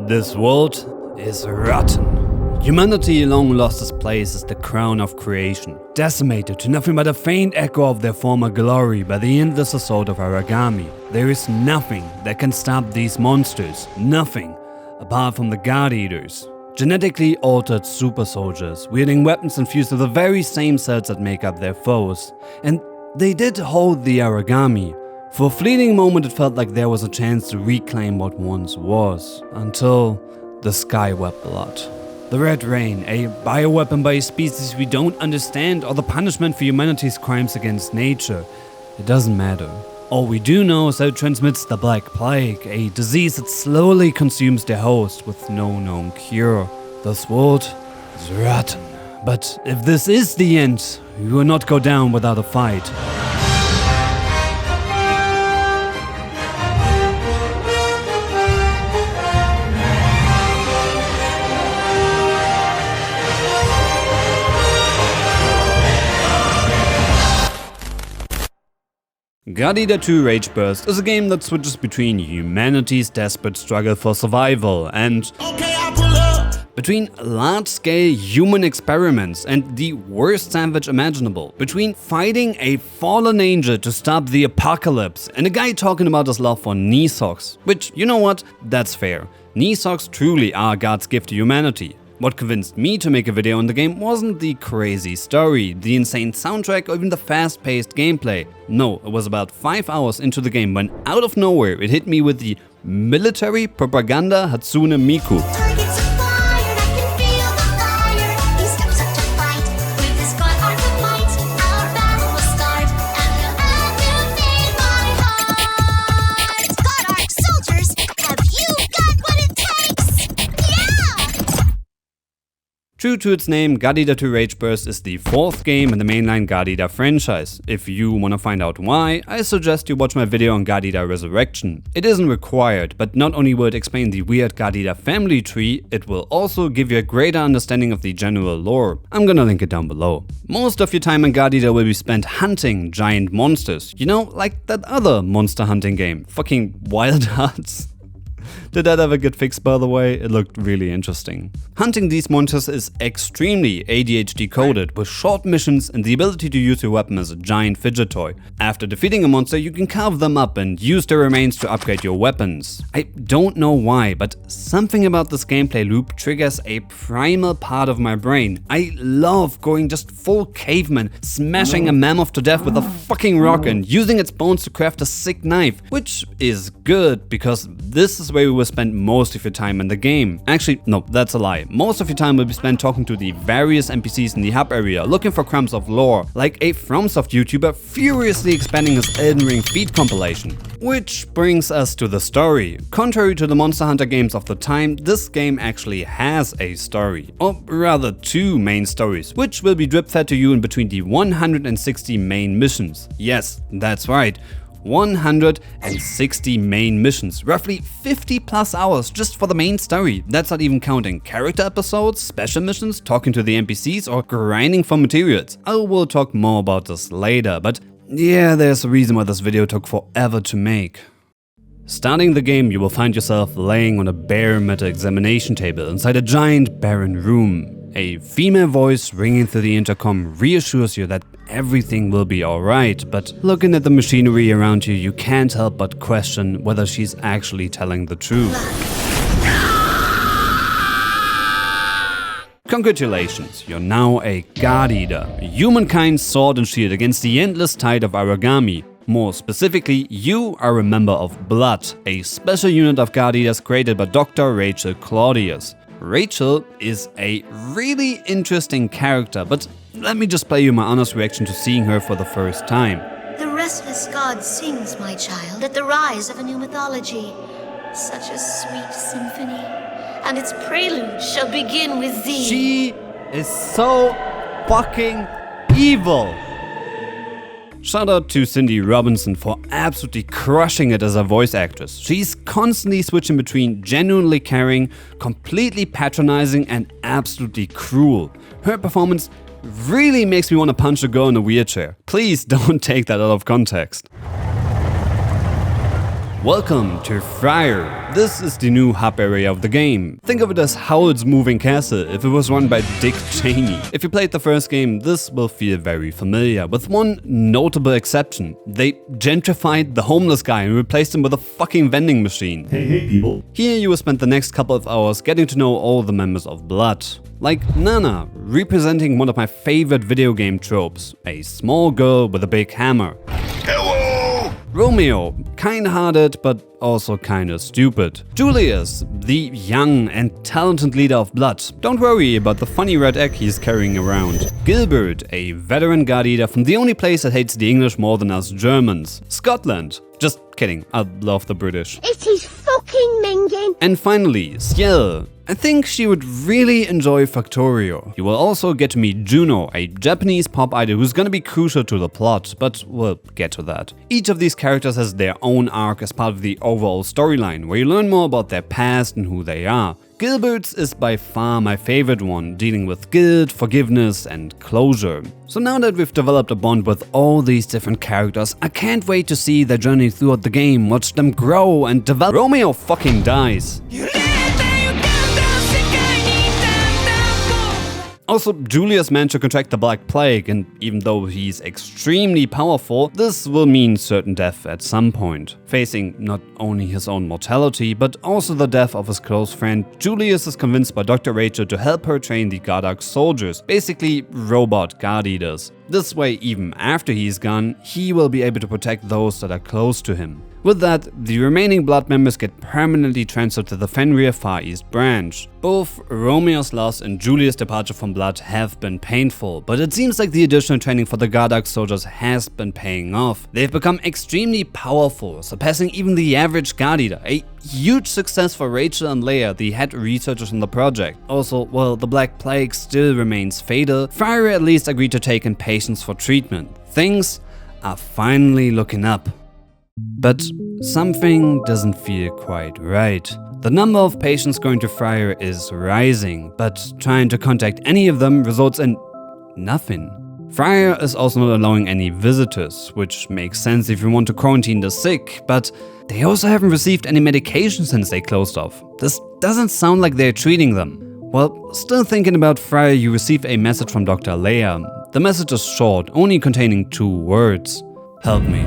This world is rotten. Humanity long lost its place as the crown of creation, decimated to nothing but a faint echo of their former glory by the endless assault of aragami. There is nothing that can stop these monsters, nothing, apart from the God Eaters. Genetically altered super soldiers, wielding weapons infused with the very same cells that make up their foes. And they did hold the aragami. For a fleeting moment it felt like there was a chance to reclaim what once was, until the sky wept blood. The Red Rain, a bioweapon by a species we don't understand, or the punishment for humanity's crimes against nature. It doesn't matter. All we do know is that it transmits the Black Plague, a disease that slowly consumes their host with no known cure. This world is rotten. But if this is the end, we will not go down without a fight. God Eater 2 Rage Burst is a game that switches between humanity's desperate struggle for survival and between large-scale human experiments and the worst sandwich imaginable, between fighting a fallen angel to stop the apocalypse and a guy talking about his love for knee socks, which, you know what, that's fair. Knee socks truly are God's gift to humanity. What convinced me to make a video on the game wasn't the crazy story, the insane soundtrack, or even the fast-paced gameplay. No, it was about 5 hours into the game when out of nowhere it hit me with the military propaganda Hatsune Miku. True to its name, God Eater 2 Rage Burst is the 4th game in the mainline God Eater franchise. If you wanna find out why, I suggest you watch my video on God Eater Ressurection. It isn't required, but not only will it explain the weird God Eater family tree, it will also give you a greater understanding of the general lore. I'm gonna link it down below. Most of your time in God Eater will be spent hunting giant monsters. You know, like that other monster hunting game, fucking Wild Hearts. Did that ever get fixed, by the way? It looked really interesting. Hunting these monsters is extremely ADHD coded, with short missions and the ability to use your weapon as a giant fidget toy. After defeating a monster, you can carve them up and use their remains to upgrade your weapons. I don't know why, but something about this gameplay loop triggers a primal part of my brain. I love going just full caveman, smashing a mammoth to death with a fucking rock and using its bones to craft a sick knife, which is good because this is where we will spend most of your time in the game. Actually, no, that's a lie. Most of your time will be spent talking to the various NPCs in the hub area, looking for crumbs of lore, like a FromSoft YouTuber furiously expanding his Elden Ring feed compilation. Which brings us to the story. Contrary to the Monster Hunter games of the time, this game actually has a story. Or rather 2 main stories, which will be drip-fed to you in between the 160 main missions. Yes, that's right. 160 main missions, roughly 50 plus hours just for the main story. That's not even counting character episodes, special missions, talking to the NPCs, or grinding for materials. I will talk more about this later, but yeah, there's a reason why this video took forever to make. Starting the game, you will find yourself laying on a bare metal examination table inside a giant barren room. A female voice ringing through the intercom reassures you that everything will be alright, but looking at the machinery around you, you can't help but question whether she's actually telling the truth. Congratulations, you're now a God Eater, humankind's sword and shield against the endless tide of aragami. More specifically, you are a member of Blood, a special unit of God Eaters created by Dr. Rachel Claudius. Rachel is a really interesting character, but let me just play you my honest reaction to seeing her for the first time. The restless god sings, my child, at the rise of a new mythology. Such a sweet symphony, and its prelude shall begin with thee. She is so fucking evil. Shout out to Cindy Robinson for absolutely crushing it as a voice actress. She's constantly switching between genuinely caring, completely patronizing, and absolutely cruel. Her performance really makes me want to punch a girl in a wheelchair. Please don't take that out of context. Welcome to Friar, This is the new hub area of the game. Think of it as Howard's Moving Castle if it was run by Dick Cheney. If you played the first game, this will feel very familiar, with one notable exception. They gentrified the homeless guy and replaced him with a fucking vending machine. Hey people. Here you will spend the next couple of hours getting to know all the members of Blood. Like Nana, representing one of my favorite video game tropes, a small girl with a big hammer. Hello! Romeo, kind-hearted but also kinda stupid. Julius, the young and talented leader of Blood. Don't worry about the funny red egg he's carrying around. Gilbert, a veteran guard eater from the only place that hates the English more than us Germans. Scotland. Just kidding, I love the British. It is fucking minging. And finally, Ciel. I think she would really enjoy Factorio. You will also get to meet Juno, a Japanese pop idol who's gonna be crucial to the plot, but we'll get to that. Each of these characters has their own arc as part of the overall storyline, where you learn more about their past and who they are. Gilbert's is by far my favorite one, dealing with guilt, forgiveness and closure. So now that we've developed a bond with all these different characters, I can't wait to see their journey throughout the game, watch them grow and develop. Romeo fucking dies. Also, Julius managed to contract the Black Plague, and even though he's extremely powerful, this will mean certain death at some point. Facing not only his own mortality, but also the death of his close friend, Julius is convinced by Dr. Rachel to help her train the Gardark soldiers, basically robot guard eaters. This way, even after he's gone, he will be able to protect those that are close to him. With that, the remaining Blood members get permanently transferred to the Fenrir Far East branch. Both Romeo's loss and Julius' departure from Blood have been painful, but it seems like the additional training for the Gardark soldiers has been paying off. They've become extremely powerful, surpassing even the average guard eater, a huge success for Rachel and Leia, the head researchers on the project. Also, while the Black Plague still remains fatal, Friar at least agreed to take in patients for treatment. Things are finally looking up. But something doesn't feel quite right. The number of patients going to Friar is rising, but trying to contact any of them results in nothing. Friar is also not allowing any visitors, which makes sense if you want to quarantine the sick, but they also haven't received any medication since they closed off. This doesn't sound like they're treating them. Well, still thinking about Friar, you receive a message from Dr. Leia. The message is short, only containing 2 words. Help me.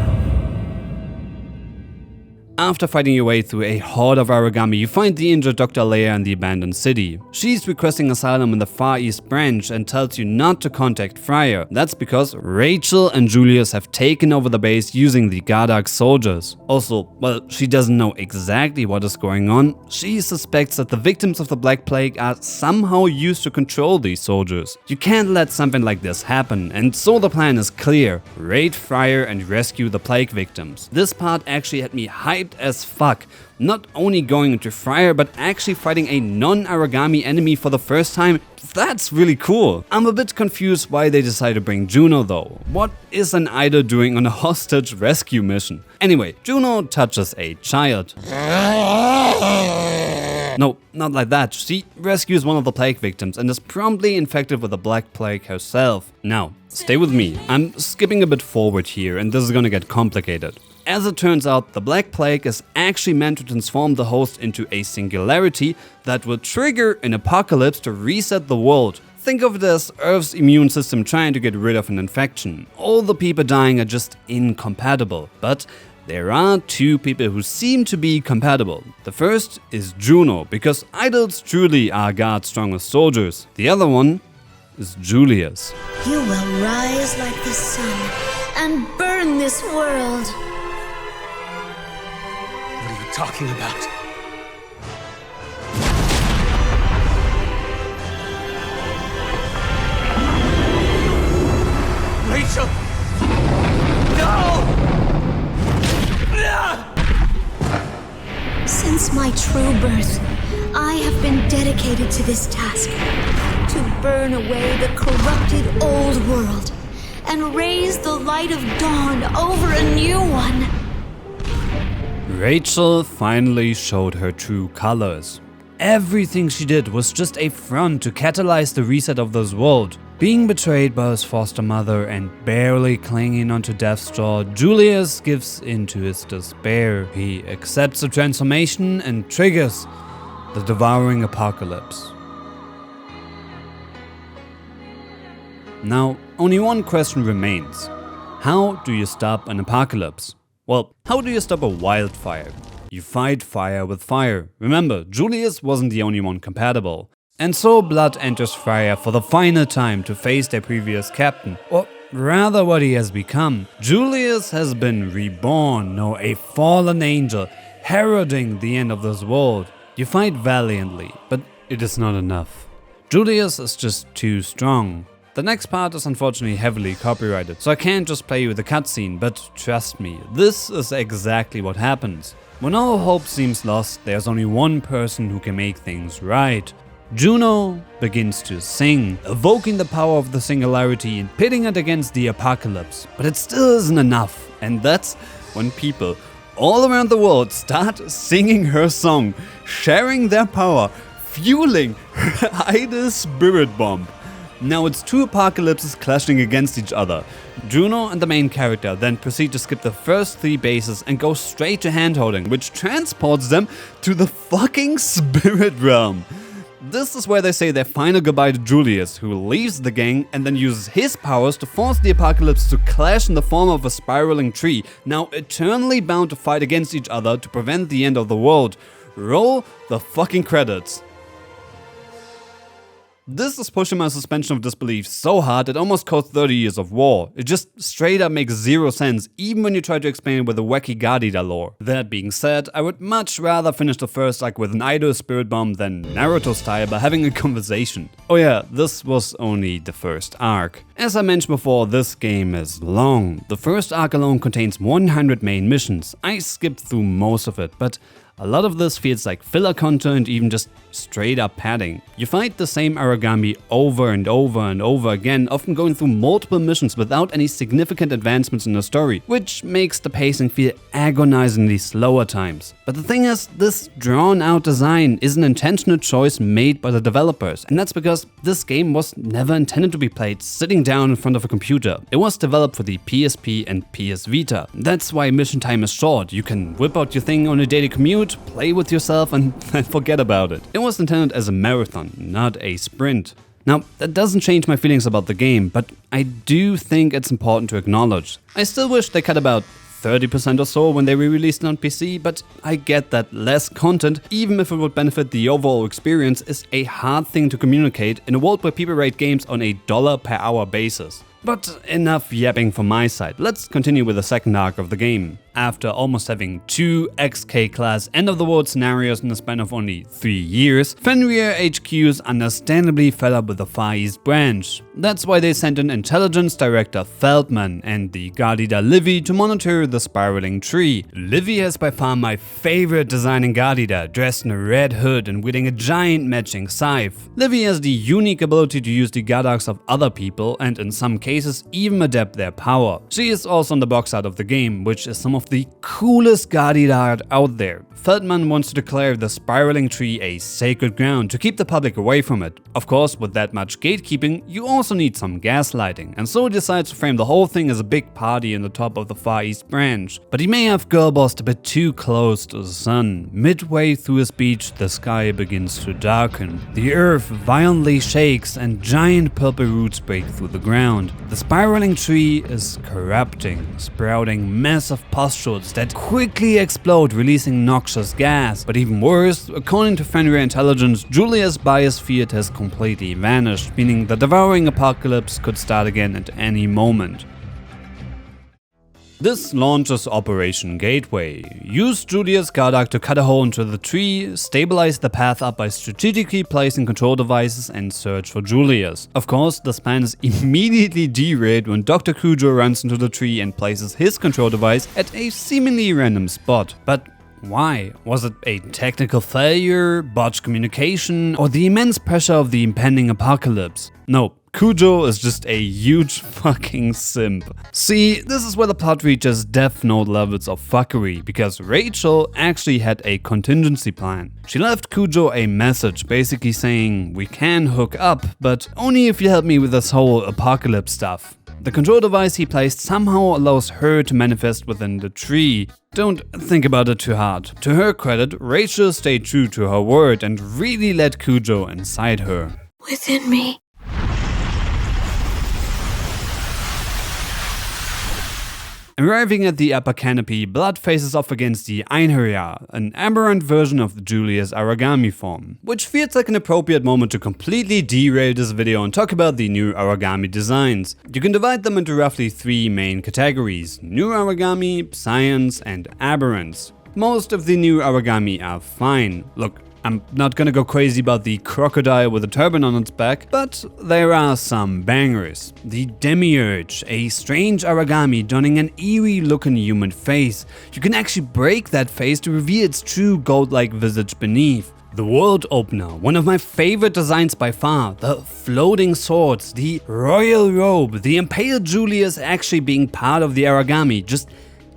After fighting your way through a horde of aragami, you find the injured Dr. Leia in the abandoned city. She's requesting asylum in the Far East branch and tells you not to contact Friar. That's because Rachel and Julius have taken over the base using the Gardark soldiers. Also, well, she doesn't know exactly what is going on. She suspects that the victims of the Black Plague are somehow used to control these soldiers. You can't let something like this happen, and so the plan is clear. Raid Friar and rescue the plague victims. This part actually had me hyped as fuck. Not only going into Friar, but actually fighting a non-aragami enemy for the first time. That's really cool. I'm a bit confused why they decided to bring Juno though. What is an idol doing on a hostage rescue mission? Anyway, Juno touches a child. No, not like that. She rescues one of the plague victims and is promptly infected with the Black Plague herself. Now, stay with me. I'm skipping a bit forward here and this is gonna get complicated. As it turns out, the Black Plague is actually meant to transform the host into a singularity that will trigger an apocalypse to reset the world. Think of it as Earth's immune system trying to get rid of an infection. All the people dying are just incompatible, but there are 2 people who seem to be compatible. The first is Juno, because idols truly are God's strongest soldiers. The other one is Julius. You will rise like the sun and burn this world. What are you talking about? Rachel! No! Since my true birth, I have been dedicated to this task, to burn away the corrupted old world and raise the light of dawn over a new one. Rachel finally showed her true colors. Everything she did was just a front to catalyze the reset of this world. Being betrayed by his foster mother and barely clinging onto death's door, Julius gives into his despair. He accepts the transformation and triggers the devouring apocalypse. Now, only one question remains. How do you stop an apocalypse? Well, how do you stop a wildfire? You fight fire with fire. Remember, Julius wasn't the only one compatible. And so Blood enters Friar for the final time to face their previous captain, or rather what he has become. Julius has been reborn, a fallen angel, heralding the end of this world. You fight valiantly, but it is not enough. Julius is just too strong. The next part is unfortunately heavily copyrighted, so I can't just play you with the cutscene, but trust me, this is exactly what happens. When all hope seems lost, there's only one person who can make things right. Juno begins to sing, evoking the power of the singularity and pitting it against the apocalypse. But it still isn't enough, and that's when people all around the world start singing her song, sharing their power, fueling her idle spirit bomb. Now it's two apocalypses clashing against each other. Juno and the main character then proceed to skip the first 3 bases and go straight to handholding, which transports them to the fucking spirit realm. This is where they say their final goodbye to Julius, who leaves the gang and then uses his powers to force the apocalypse to clash in the form of a spiraling tree, now eternally bound to fight against each other to prevent the end of the world. Roll the fucking credits. This is pushing my suspension of disbelief so hard it almost caused 30 years of war. It just straight up makes zero sense, even when you try to explain it with the wacky God Eater lore. That being said, I would much rather finish the first arc with an idle spirit bomb than Naruto style by having a conversation. Oh yeah, this was only the first arc. As I mentioned before, this game is long. The first arc alone contains 100 main missions. I skipped through most of it, but a lot of this feels like filler content, even just straight up padding. You fight the same aragami over and over and over again, often going through multiple missions without any significant advancements in the story, which makes the pacing feel agonizingly slow at times. But the thing is, this drawn out design is an intentional choice made by the developers, and that's because this game was never intended to be played sitting down in front of a computer. It was developed for the PSP and PS Vita. That's why mission time is short. You can whip out your thing on a daily commute, play with yourself and forget about it. It was intended as a marathon, not a sprint. Now, that doesn't change my feelings about the game, but I do think it's important to acknowledge. I still wish they cut about 30% or so when they re-released it on PC, but I get that less content, even if it would benefit the overall experience, is a hard thing to communicate in a world where people rate games on a $1 per hour basis. But enough yapping from my side, let's continue with the second arc of the game. After almost having 2 XK class end of the world scenarios in the span of only 3 years, Fenrir HQ's understandably fell up with the Far East branch. That's why they sent in Intelligence Director Feldman and the guard eater Livy to monitor the spiraling tree. Livy has by far my favorite designing guard eater, dressed in a red hood and wielding a giant matching scythe. Livy has the unique ability to use the guard arcs of other people and in some cases even adapt their power. She is also on the box art of the game, which is some of the coolest guard eater art out there. Feldman wants to declare the spiraling tree a sacred ground to keep the public away from it. Of course, with that much gatekeeping, you also need some gaslighting, and so he decides to frame the whole thing as a big party in the top of the Far East branch. But he may have girl-bossed a bit too close to the sun. Midway through his speech, the sky begins to darken. The earth violently shakes and giant purple roots break through the ground. The spiraling tree is corrupting, sprouting massive pustules that quickly explode, releasing noxious gas. But even worse, according to Fenrir Intelligence, Julia's biosphere has completely vanished, meaning the devouring apocalypse could start again at any moment. This launches Operation Gateway. Use Julia's guard arc to cut a hole into the tree, stabilize the path up by strategically placing control devices, and search for Julius. Of course, this plan is immediately derailed when Dr. Kujo runs into the tree and places his control device at a seemingly random spot. But why? Was it a technical failure, botched communication, or the immense pressure of the impending apocalypse? No, Cujo is just a huge fucking simp. See, this is where the plot reaches Death Note levels of fuckery, because Rachel actually had a contingency plan. She left Cujo a message basically saying, we can hook up, but only if you help me with this whole apocalypse stuff. The control device he placed somehow allows her to manifest within the tree. Don't think about it too hard. To her credit, Rachel stayed true to her word and really let Cujo inside her. Within me. Arriving at the upper canopy, Blood faces off against the Einherjar, an aberrant version of Julia's aragami form, which feels like an appropriate moment to completely derail this video and talk about the new aragami designs. You can divide them into roughly 3 main categories: new aragami, science, and aberrants. Most of the new aragami are fine. Look, I'm not gonna go crazy about the crocodile with a turban on its back, but there are some bangers. The Demiurge, a strange aragami donning an eerie looking human face. You can actually break that face to reveal its true gold-like visage beneath. The World Opener, one of my favorite designs by far. The floating swords, the royal robe, the impaled Julius actually being part of the aragami, just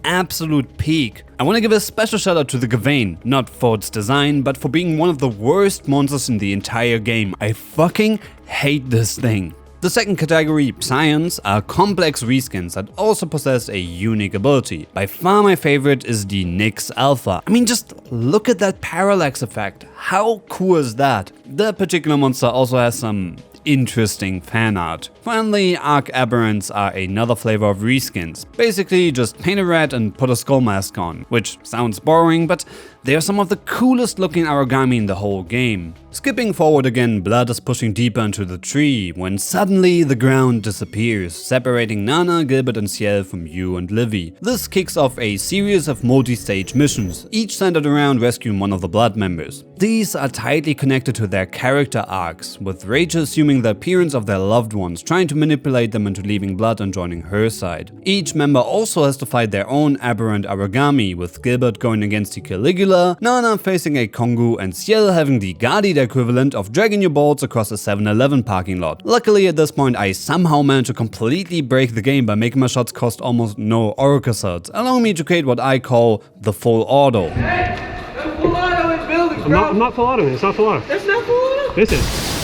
absolute peak. I want to give a special shout out to the Gawain, not for its design, but for being one of the worst monsters in the entire game. I fucking hate this thing. The second category, science, are complex reskins that also possess a unique ability. By far my favorite is the Nyx Alpha. I mean, just look at that parallax effect. How cool is that? That particular monster also has some interesting fan art. Finally, Arc Abberants are another flavor of reskins. Basically just paint a rat and put a skull mask on, which sounds boring, but they are some of the coolest looking aragami in the whole game. Skipping forward again, Blood is pushing deeper into the tree when suddenly the ground disappears, separating Nana, Gilbert and Ciel from you and Livy. This kicks off a series of multi-stage missions, each centered around rescuing one of the Blood members. These are tightly connected to their character arcs, with Rachel assuming the appearance of their loved ones, trying to manipulate them into leaving Blood and joining her side. Each member also has to fight their own aberrant aragami, with Gilbert going against the Caligula, Nana facing a Kongu, and Ciel having the Gardida equivalent of dragging your balls across a 7-Eleven parking lot. Luckily at this point I somehow managed to completely break the game by making my shots cost almost no Oracle cells, allowing me to create what I call the full auto. Hey! There's full auto in buildings, bro! I'm not full auto, it's not full auto. It's not full auto? This is.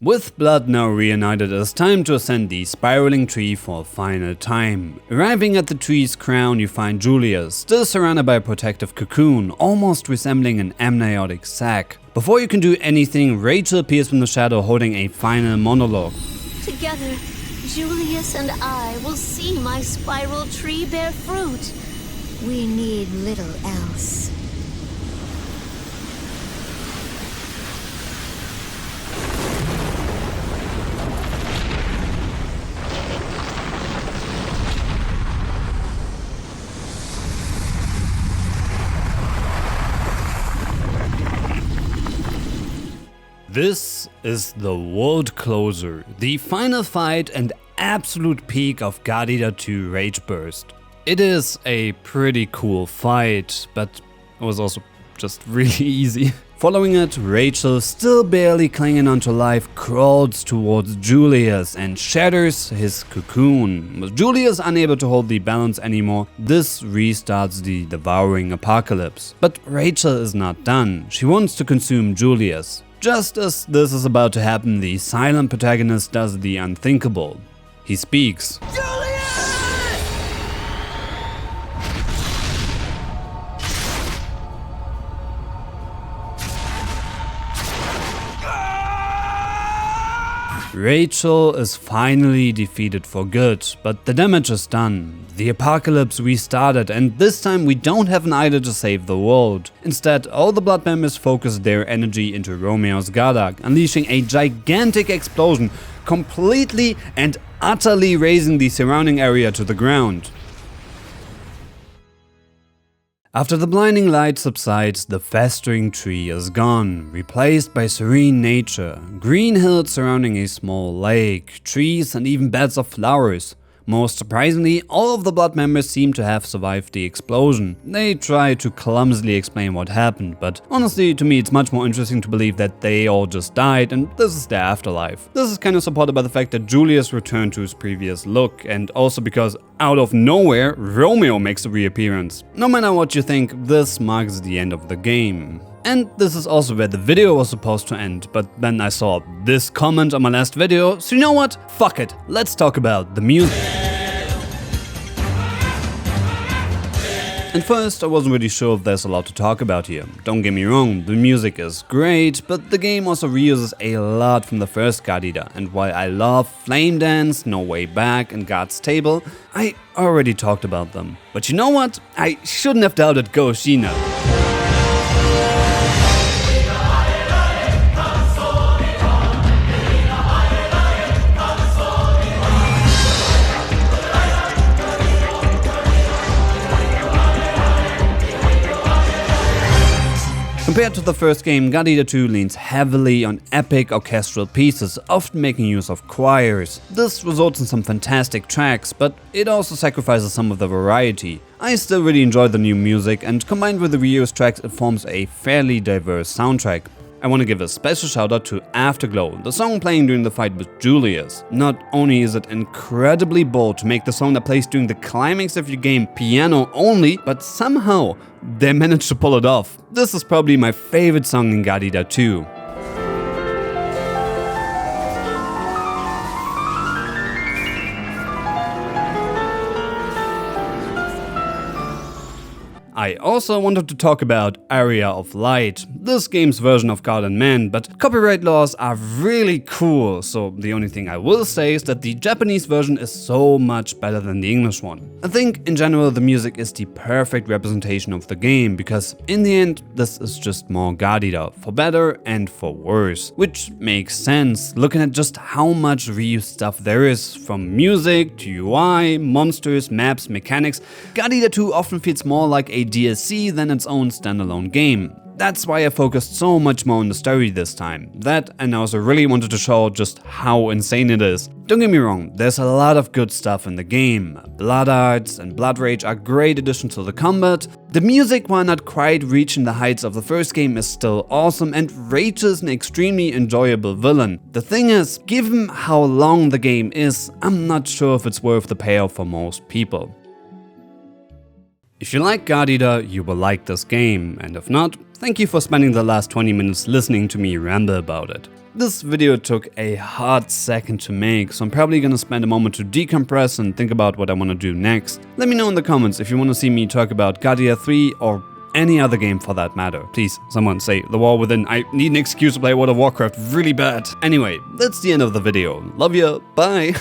With Blood now reunited, it is time to ascend the spiraling tree for a final time. Arriving at the tree's crown, you find Julius, still surrounded by a protective cocoon, almost resembling an amniotic sac. Before you can do anything, Rachel appears from the shadow holding a final monologue. Together, Julius and I will see my spiral tree bear fruit. We need little else. This is the world closer, the final fight and absolute peak of Gardida 2 Rage Burst. It is a pretty cool fight, but it was also just really easy. Following it, Rachel, still barely clinging onto life, crawls towards Julius and shatters his cocoon. With Julius unable to hold the balance anymore, this restarts the devouring apocalypse. But Rachel is not done. She wants to consume Julius. Just as this is about to happen, the silent protagonist does the unthinkable. He speaks. Rachel is finally defeated for good, but the damage is done. The apocalypse restarted, and this time we don't have an idol to save the world. Instead, all the Blood members focus their energy into Romeo's Gardak, unleashing a gigantic explosion, completely and utterly razing the surrounding area to the ground. After the blinding light subsides, the festering tree is gone, replaced by serene nature, green hills surrounding a small lake, trees and even beds of flowers. Most surprisingly, all of the blood members seem to have survived the explosion. They try to clumsily explain what happened, but honestly to me it's much more interesting to believe that they all just died and this is their afterlife. This is kind of supported by the fact that Julius returned to his previous look, and also because out of nowhere Romeo makes a reappearance. No matter what you think, this marks the end of the game. And this is also where the video was supposed to end, but then I saw this comment on my last video, so you know what? Fuck it, let's talk about the music. And first, I wasn't really sure if there's a lot to talk about here. Don't get me wrong, the music is great, but the game also reuses a lot from the first God Eater, and while I love Flame Dance, No Way Back and God's Table, I already talked about them. But you know what? I shouldn't have doubted Go Sheena. Compared to the first game, God Eater 2 leans heavily on epic orchestral pieces, often making use of choirs. This results in some fantastic tracks, but it also sacrifices some of the variety. I still really enjoy the new music, and combined with the reused tracks it forms a fairly diverse soundtrack. I want to give a special shout out to Afterglow, the song playing during the fight with Julius. Not only is it incredibly bold to make the song that plays during the climax of your game piano only, but somehow they managed to pull it off. This is probably my favorite song in God Eater 2. I also wanted to talk about Area of Light, this game's version of God and Man, but copyright laws are really cool, so the only thing I will say is that the Japanese version is so much better than the English one. I think in general the music is the perfect representation of the game, because in the end this is just more God Eater, for better and for worse. Which makes sense, looking at just how much reused stuff there is, from music to UI, monsters, maps, mechanics. God Eater 2 often feels more like a DLC than its own standalone game. That's why I focused so much more on the story this time. That, and I also really wanted to show just how insane it is. Don't get me wrong, there's a lot of good stuff in the game. Blood Arts and Blood Rage are great additions to the combat. The music, while not quite reaching the heights of the first game, is still awesome, and Rage is an extremely enjoyable villain. The thing is, given how long the game is, I'm not sure if it's worth the payoff for most people. If you like God Eater, you will like this game, and if not, thank you for spending the last 20 minutes listening to me ramble about it. This video took a hot second to make, so I'm probably gonna spend a moment to decompress and think about what I want to do next. Let me know in the comments if you want to see me talk about God Eater 3 or any other game for that matter. Please, someone say The War Within. I need an excuse to play World of Warcraft really bad. Anyway, that's the end of the video. Love ya, bye!